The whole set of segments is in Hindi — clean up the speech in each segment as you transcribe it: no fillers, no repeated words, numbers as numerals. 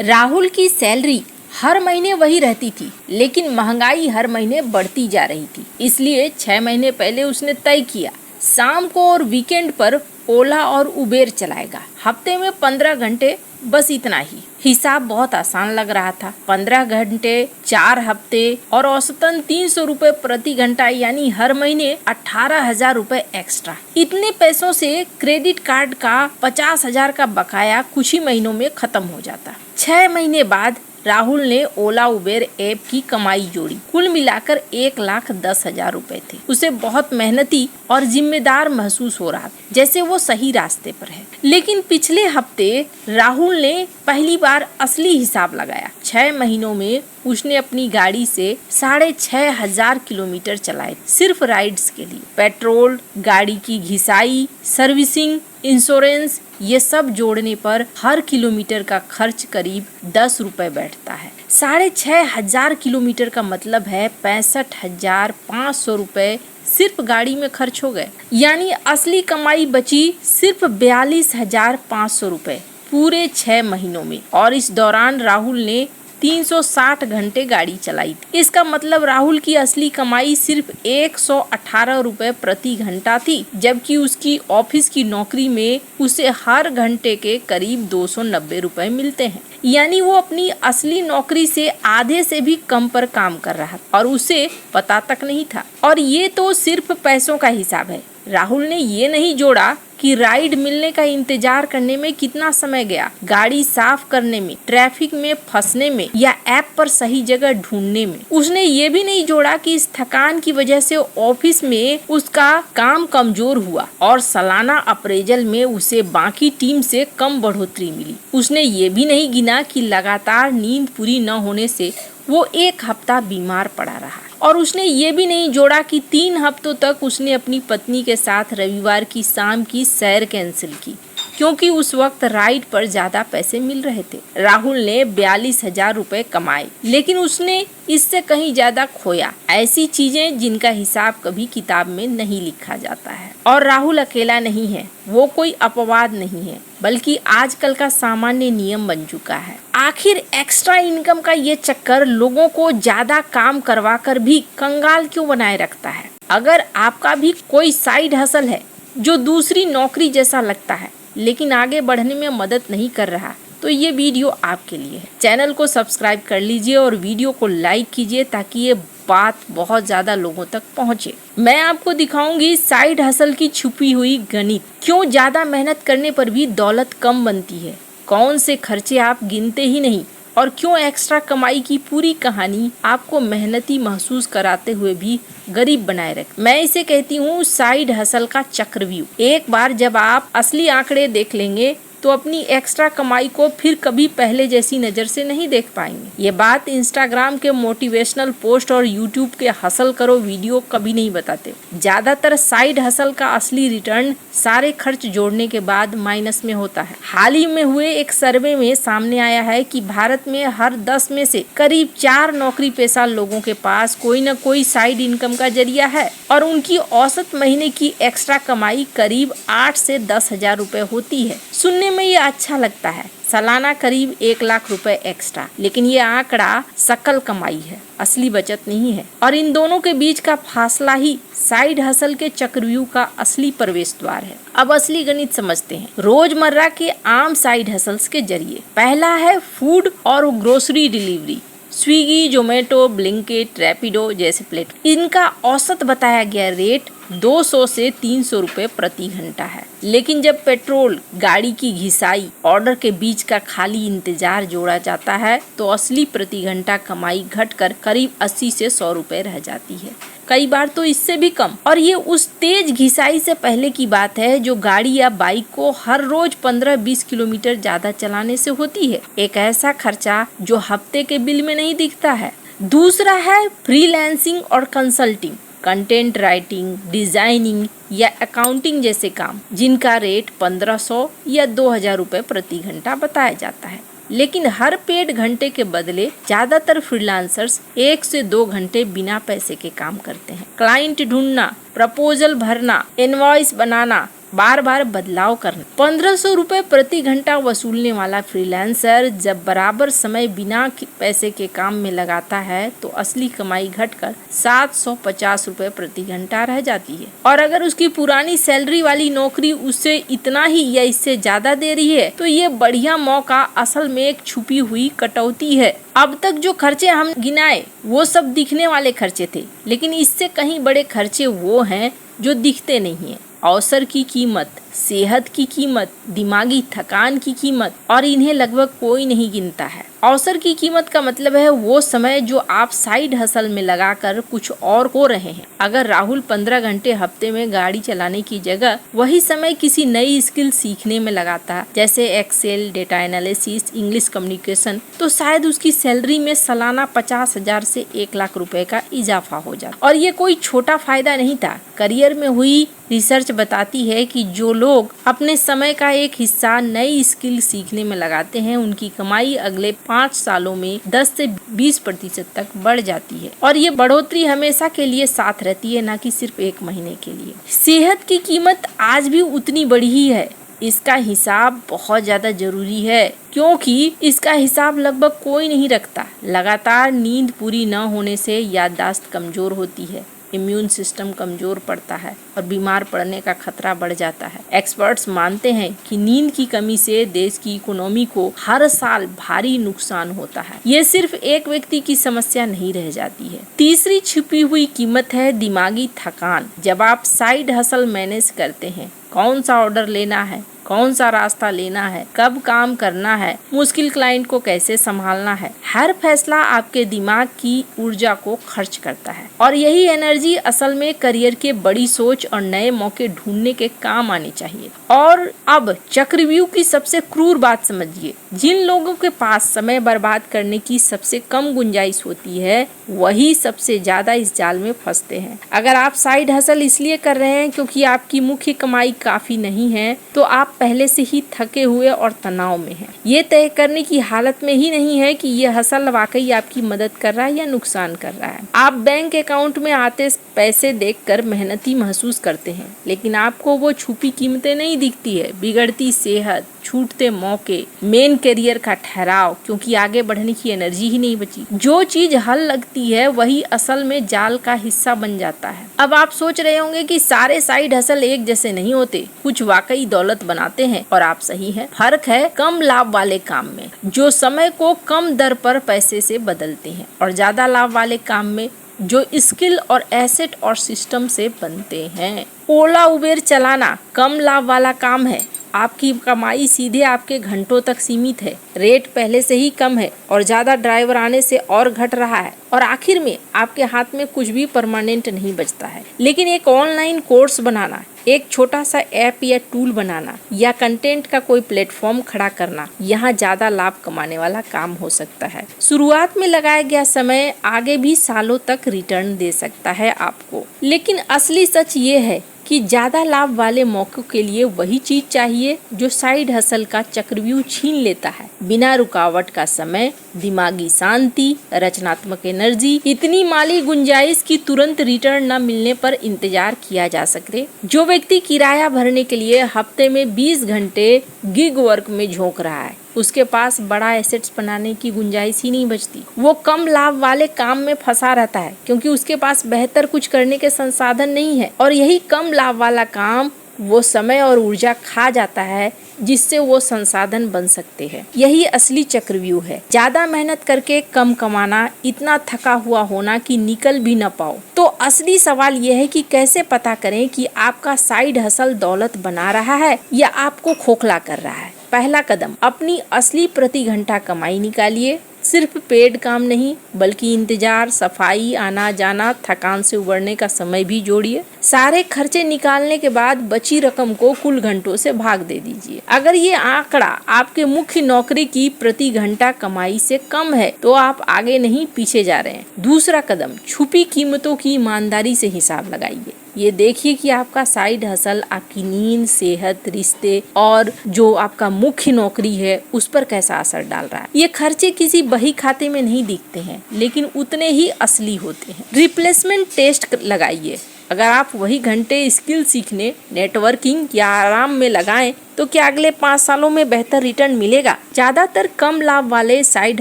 राहुल की सैलरी हर महीने वही रहती थी, लेकिन महंगाई हर महीने बढ़ती जा रही थी। इसलिए 6 महीने पहले उसने तय किया शाम को और वीकेंड पर ओला और उबेर चलाएगा। हफ्ते में 15 घंटे, बस इतना ही। हिसाब बहुत आसान लग रहा था। 15 घंटे, 4 हफ्ते और औसतन 300 रुपए प्रति घंटा, यानी हर महीने 18,000 रुपए एक्स्ट्रा। इतने पैसों से क्रेडिट कार्ड का 50,000 का बकाया कुछ ही महीनों में खत्म हो जाता। 6 महीने बाद राहुल ने ओला उबेर ऐप की कमाई जोड़ी। कुल मिलाकर 1,10,000 रुपए थे। उसे बहुत मेहनती और जिम्मेदार महसूस हो रहा था, जैसे वो सही रास्ते पर है। लेकिन पिछले हफ्ते राहुल ने पहली बार असली हिसाब लगाया। 6 महीनों में उसने अपनी गाड़ी से 6,500 किलोमीटर चलाए, सिर्फ राइड्स के लिए। पेट्रोल, गाड़ी की घिसाई, सर्विसिंग, इंश्योरेंस, ये सब जोड़ने पर हर किलोमीटर का खर्च करीब 10 रुपए बैठता है। 6,500 किलोमीटर का मतलब है 65,500 रुपए सिर्फ गाड़ी में खर्च हो गए। यानी असली कमाई बची सिर्फ 42,500 रुपए पूरे 6 महीनों में। और इस दौरान राहुल ने 360 घंटे गाड़ी चलाई थी। इसका मतलब राहुल की असली कमाई सिर्फ 118 रुपए प्रति घंटा थी, जबकि उसकी ऑफिस की नौकरी में उसे हर घंटे के करीब 290 रुपए मिलते हैं। यानी वो अपनी असली नौकरी से आधे से भी कम पर काम कर रहा और उसे पता तक नहीं था। और ये तो सिर्फ पैसों का हिसाब है। राहुल ने ये नहीं जोड़ा कि राइड मिलने का इंतजार करने में कितना समय गया, गाड़ी साफ करने में, ट्रैफिक में फंसने में या ऐप पर सही जगह ढूंढने में। उसने ये भी नहीं जोड़ा कि इस थकान की वजह से ऑफिस में उसका काम कमजोर हुआ और सालाना अप्रेजल में उसे बाकी टीम से कम बढ़ोतरी मिली। उसने ये भी नहीं गिना कि लगातार नींद पूरी न होने से वो 1 हफ्ता बीमार पड़ा रहा। और उसने ये भी नहीं जोड़ा कि 3 हफ्तों तक उसने अपनी पत्नी के साथ रविवार की शाम की सैर कैंसिल की, क्योंकि उस वक्त राइड पर ज्यादा पैसे मिल रहे थे। राहुल ने 42,000 रुपए कमाए, लेकिन उसने इससे कहीं ज्यादा खोया। ऐसी चीजें जिनका हिसाब कभी किताब में नहीं लिखा जाता है। और राहुल अकेला नहीं है, वो कोई अपवाद नहीं है, बल्कि आजकल का सामान्य नियम बन चुका है। आखिर एक्स्ट्रा इनकम का ये चक्कर लोगों को ज्यादा काम करवा कर भी कंगाल क्यों बनाए रखता है? अगर आपका भी कोई साइड हसल है जो दूसरी नौकरी जैसा लगता है, लेकिन आगे बढ़ने में मदद नहीं कर रहा, तो ये वीडियो आपके लिए है। चैनल को सब्सक्राइब कर लीजिए और वीडियो को लाइक कीजिए ताकि ये बात बहुत ज्यादा लोगों तक पहुंचे। मैं आपको दिखाऊंगी साइड हसल की छुपी हुई गणित। क्यों ज्यादा मेहनत करने पर भी दौलत कम बनती है, कौन से खर्चे आप गिनते ही नहीं, और क्यों एक्स्ट्रा कमाई की पूरी कहानी आपको मेहनती महसूस कराते हुए भी गरीब बनाए रखे। मैं इसे कहती हूँ साइड हसल का चक्रव्यूह। एक बार जब आप असली आंकड़े देख लेंगे तो अपनी एक्स्ट्रा कमाई को फिर कभी पहले जैसी नजर से नहीं देख पाएंगे। ये बात इंस्टाग्राम के मोटिवेशनल पोस्ट और यूट्यूब के हसल करो वीडियो कभी नहीं बताते। ज्यादातर साइड हसल का असली रिटर्न सारे खर्च जोड़ने के बाद माइनस में होता है। हाल ही में हुए एक सर्वे में सामने आया है कि भारत में हर 10 में से करीब 4 नौकरी पेशा लोगों के पास कोई न कोई साइड इनकम का जरिया है और उनकी औसत महीने की एक्स्ट्रा कमाई करीब 8 से 10,000 रुपए होती है। सुनने में ये अच्छा लगता है, सालाना करीब 1 लाख रुपए एक्स्ट्रा, लेकिन ये आंकड़ा सकल कमाई है, असली बचत नहीं है। और इन दोनों के बीच का फासला ही साइड हसल के चक्रव्यूह का असली प्रवेश द्वार है। अब असली गणित समझते हैं रोजमर्रा के आम साइड हसल्स के जरिए। पहला है फूड और grocery delivery. Swiggy, Zomato, Blinkit, Rapido जैसे प्लेटफॉर्म। इनका औसत बताया गया रेट 200 से 300 रुपए प्रति घंटा है। लेकिन जब पेट्रोल, गाड़ी की घिसाई, ऑर्डर के बीच का खाली इंतजार जोड़ा जाता है तो असली प्रति घंटा कमाई घटकर करीब 80 से 100 रुपए रह जाती है, कई बार तो इससे भी कम। और ये उस तेज घिसाई से पहले की बात है जो गाड़ी या बाइक को हर रोज 15-20 किलोमीटर ज्यादा चलाने से होती है। एक ऐसा खर्चा जो हफ्ते के बिल में नहीं दिखता है। दूसरा है फ्रीलांसिंग और कंसल्टिंग, कंटेंट राइटिंग, डिजाइनिंग या अकाउंटिंग जैसे काम, जिनका रेट 1500 या 2000 रुपए प्रति घंटा बताया जाता है। लेकिन हर पेड घंटे के बदले ज्यादातर फ्रीलांसर्स 1 से 2 घंटे बिना पैसे के काम करते हैं। क्लाइंट ढूंढना, प्रपोजल भरना, इनवॉइस बनाना, बार बार बदलाव करना। 1500 रुपए प्रति घंटा वसूलने वाला फ्रीलांसर जब बराबर समय बिना पैसे के काम में लगाता है तो असली कमाई घटकर 750 रुपए प्रति घंटा रह जाती है। और अगर उसकी पुरानी सैलरी वाली नौकरी उससे इतना ही या इससे ज्यादा दे रही है तो ये बढ़िया मौका असल में एक छुपी हुई कटौती है। अब तक जो खर्चे हम गिनाए वो सब दिखने वाले खर्चे थे, लेकिन इससे कहीं बड़े खर्चे वो हैं जो दिखते नहीं है। अवसर की कीमत, सेहत की कीमत, दिमागी थकान की कीमत, और इन्हें लगभग कोई नहीं गिनता है। अवसर की कीमत का मतलब है वो समय जो आप साइड हसल में लगाकर कुछ और हो रहे हैं। अगर राहुल 15 घंटे हफ्ते में गाड़ी चलाने की जगह वही समय किसी नई स्किल सीखने में लगाता, जैसे Excel, data analysis, English communication, तो शायद उसकी सैलरी में सालाना 50,000 से 1 लाख रुपए का इजाफा हो जाता। और ये कोई छोटा फायदा नहीं था। करियर में हुई रिसर्च बताती है कि जो लोग अपने समय का एक हिस्सा नई स्किल सीखने में लगाते हैं उनकी कमाई अगले 5 सालों में 10 से 20% तक बढ़ जाती है। और ये बढ़ोतरी हमेशा के लिए साथ रहती है, ना कि सिर्फ 1 महीने के लिए। सेहत की कीमत आज भी उतनी बड़ी ही है। इसका हिसाब बहुत ज्यादा जरूरी है क्योंकि इसका हिसाब लगभग कोई नहीं रखता। लगातार नींद पूरी न होने से याददाश्त कमजोर होती है, इम्यून सिस्टम कमजोर पड़ता है और बीमार पड़ने का खतरा बढ़ जाता है। एक्सपर्ट्स मानते हैं कि नींद की कमी से देश की इकोनॉमी को हर साल भारी नुकसान होता है। ये सिर्फ एक व्यक्ति की समस्या नहीं रह जाती है। तीसरी छिपी हुई कीमत है दिमागी थकान। जब आप साइड हसल मैनेज करते हैं, कौन सा ऑर्डर लेना है, कौन सा रास्ता लेना है, कब काम करना है, मुश्किल क्लाइंट को कैसे संभालना है, हर फैसला आपके दिमाग की ऊर्जा को खर्च करता है। और यही एनर्जी असल में करियर के बड़ी सोच और नए मौके ढूंढने के काम आनी चाहिए। और अब चक्रव्यूह की सबसे क्रूर बात समझिए। जिन लोगों के पास समय बर्बाद करने की सबसे कम गुंजाइश होती है वही सबसे ज्यादा इस जाल में फंसते हैं। अगर आप साइड हसल इसलिए कर रहे हैं क्योंकि आपकी मुख्य कमाई काफी नहीं है तो आप पहले से ही थके हुए और तनाव में हैं। ये तय करने की हालत में ही नहीं है कि ये हसल वाकई आपकी मदद कर रहा है या नुकसान कर रहा है। आप बैंक अकाउंट में आते पैसे देखकर मेहनती महसूस करते हैं, लेकिन आपको वो छुपी कीमतें नहीं दिखती है। बिगड़ती सेहत, छूटते मौके, मेन करियर का ठहराव, क्योंकि आगे बढ़ने की एनर्जी ही नहीं बची। जो चीज हल लगती है वही असल में जाल का हिस्सा बन जाता है। अब आप सोच रहे होंगे कि सारे साइड हसल एक जैसे नहीं होते, कुछ वाकई दौलत बनाते हैं, और आप सही हैं। फर्क है कम लाभ वाले काम में, जो समय को कम दर पर पैसे से बदलते हैं, और ज्यादा लाभ वाले काम में जो स्किल और एसेट और सिस्टम से बनते हैं। ओला उबेर चलाना कम लाभ वाला काम है। आपकी कमाई सीधे आपके घंटों तक सीमित है, रेट पहले से ही कम है और ज्यादा ड्राइवर आने से और घट रहा है, और आखिर में आपके हाथ में कुछ भी परमानेंट नहीं बचता है। लेकिन एक ऑनलाइन कोर्स बनाना, एक छोटा सा ऐप या टूल बनाना, या कंटेंट का कोई प्लेटफॉर्म खड़ा करना, यहाँ ज्यादा लाभ कमाने वाला काम हो सकता है। शुरुआत में लगाया गया समय आगे भी सालों तक रिटर्न दे सकता है आपको। लेकिन असली सच ये है कि ज्यादा लाभ वाले मौकों के लिए वही चीज चाहिए जो साइड हसल का चक्रव्यूह छीन लेता है। बिना रुकावट का समय, दिमागी शांति, रचनात्मक एनर्जी, इतनी माली गुंजाइश की तुरंत रिटर्न न मिलने पर इंतजार किया जा सके। जो व्यक्ति किराया भरने के लिए हफ्ते में 20 घंटे गिग वर्क में झोंक रहा है, उसके पास बड़ा एसेट्स बनाने की गुंजाइश ही नहीं बचती। वो कम लाभ वाले काम में फंसा रहता है क्योंकि उसके पास बेहतर कुछ करने के संसाधन नहीं है, और यही कम लाभ वाला काम वो समय और ऊर्जा खा जाता है जिससे वो संसाधन बन सकते हैं। यही असली चक्रव्यूह है। ज्यादा मेहनत करके कम कमाना, इतना थका हुआ होना कि निकल भी न पाओ। तो असली सवाल यह है कि कैसे पता करें कि आपका साइड हसल दौलत बना रहा है या आपको खोखला कर रहा है। पहला कदम, अपनी असली प्रति घंटा कमाई निकालिए। सिर्फ पेड काम नहीं बल्कि इंतजार, सफाई, आना जाना, थकान से उबरने का समय भी जोड़िए। सारे खर्चे निकालने के बाद बची रकम को कुल घंटों से भाग दे दीजिए। अगर ये आंकड़ा आपके मुख्य नौकरी की प्रति घंटा कमाई से कम है तो आप आगे नहीं पीछे जा रहे हैं। दूसरा कदम, छुपी कीमतों की ईमानदारी से हिसाब लगाइए। ये देखिए कि आपका साइड हसल आपकी नींद, सेहत, रिश्ते और जो आपका मुख्य नौकरी है उस पर कैसा असर डाल रहा है। ये खर्चे किसी बही खाते में नहीं दिखते हैं लेकिन उतने ही असली होते हैं। रिप्लेसमेंट टेस्ट लगाइए। अगर आप वही घंटे स्किल सीखने, नेटवर्किंग या आराम में लगाएं तो क्या अगले 5 सालों में बेहतर रिटर्न मिलेगा? ज्यादातर कम लाभ वाले साइड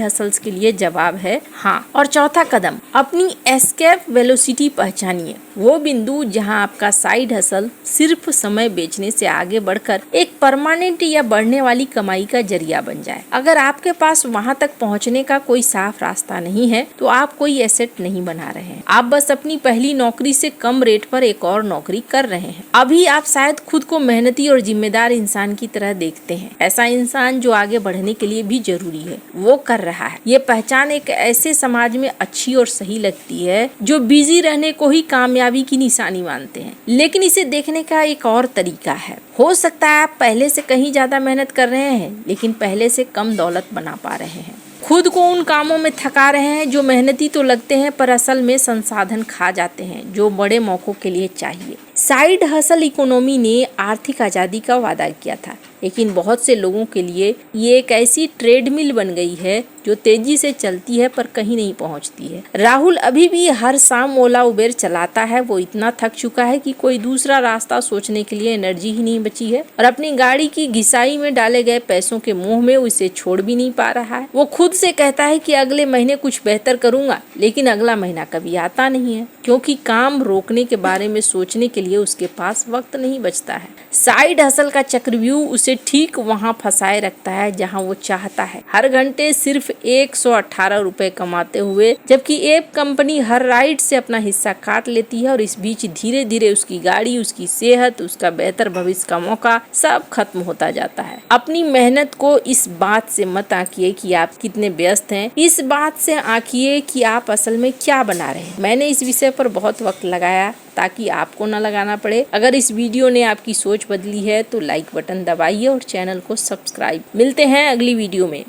हसल्स के लिए जवाब है हाँ। और चौथा कदम, अपनी एस्केप वेलोसिटी पहचानिए, वो बिंदु जहां आपका साइड हसल सिर्फ समय बेचने से आगे बढ़कर एक परमानेंट या बढ़ने वाली कमाई का जरिया बन जाए। अगर आपके पास वहां तक पहुंचने का कोई साफ रास्ता नहीं है तो आप कोई एसेट नहीं बना रहे हैं, आप बस अपनी पहली नौकरी से कम रेट पर एक और नौकरी कर रहे हैं। अभी आप शायद खुद को मेहनती और जिम्मेदार इंसान की तरह देखते हैं, ऐसा इंसान जो आगे बढ़ने के लिए भी जरूरी है वो कर रहा है। ये पहचान एक ऐसे समाज में अच्छी और सही लगती है जो बिजी रहने को ही कामयाबी की निशानी मानते हैं। लेकिन इसे देखने का एक और तरीका है। हो सकता है आप पहले से कहीं ज्यादा मेहनत कर रहे हैं लेकिन पहले से कम दौलत बना पा रहे हैं, खुद को उन कामों में थका रहे हैं जो मेहनती तो लगते हैं पर असल में संसाधन खा जाते हैं जो बड़े मौकों के लिए चाहिए। साइड हसल इकोनॉमी ने आर्थिक आज़ादी का वादा किया था, लेकिन बहुत से लोगों के लिए ये एक ऐसी ट्रेडमिल बन गई है जो तेजी से चलती है पर कहीं नहीं पहुंचती है। राहुल अभी भी हर शाम ओला उबेर चलाता है। वो इतना थक चुका है कि कोई दूसरा रास्ता सोचने के लिए एनर्जी ही नहीं बची है और अपनी गाड़ी की घिसाई में डाले गए पैसों के मोह में उसे छोड़ भी नहीं पा रहा है। वो खुद से कहता है कि अगले महीने कुछ बेहतर करूंगा, लेकिन अगला महीना कभी आता नहीं है क्योंकि काम रोकने के बारे में सोचने के लिए उसके पास वक्त नहीं बचता है। साइड हसल का चक्रव्यूह उसे ठीक वहां फंसाए रखता है जहां वो चाहता है, हर घंटे सिर्फ 118 रुपए कमाते हुए, जबकि एक कंपनी हर राइड से अपना हिस्सा काट लेती है और इस बीच धीरे धीरे उसकी गाड़ी, उसकी सेहत, उसका बेहतर भविष्य का मौका सब खत्म होता जाता है। अपनी मेहनत को इस बात से मत आंकिए कि आप कितने व्यस्त हैं, इस बात से आंकिए कि आप असल में क्या बना रहे हैं। मैंने इस विषय पर बहुत वक्त लगाया ताकि आपको न लगाना पड़े। अगर इस वीडियो ने आपकी सोच बदली है तो लाइक बटन दबाइए और चैनल को सब्सक्राइब। मिलते हैं अगली वीडियो में।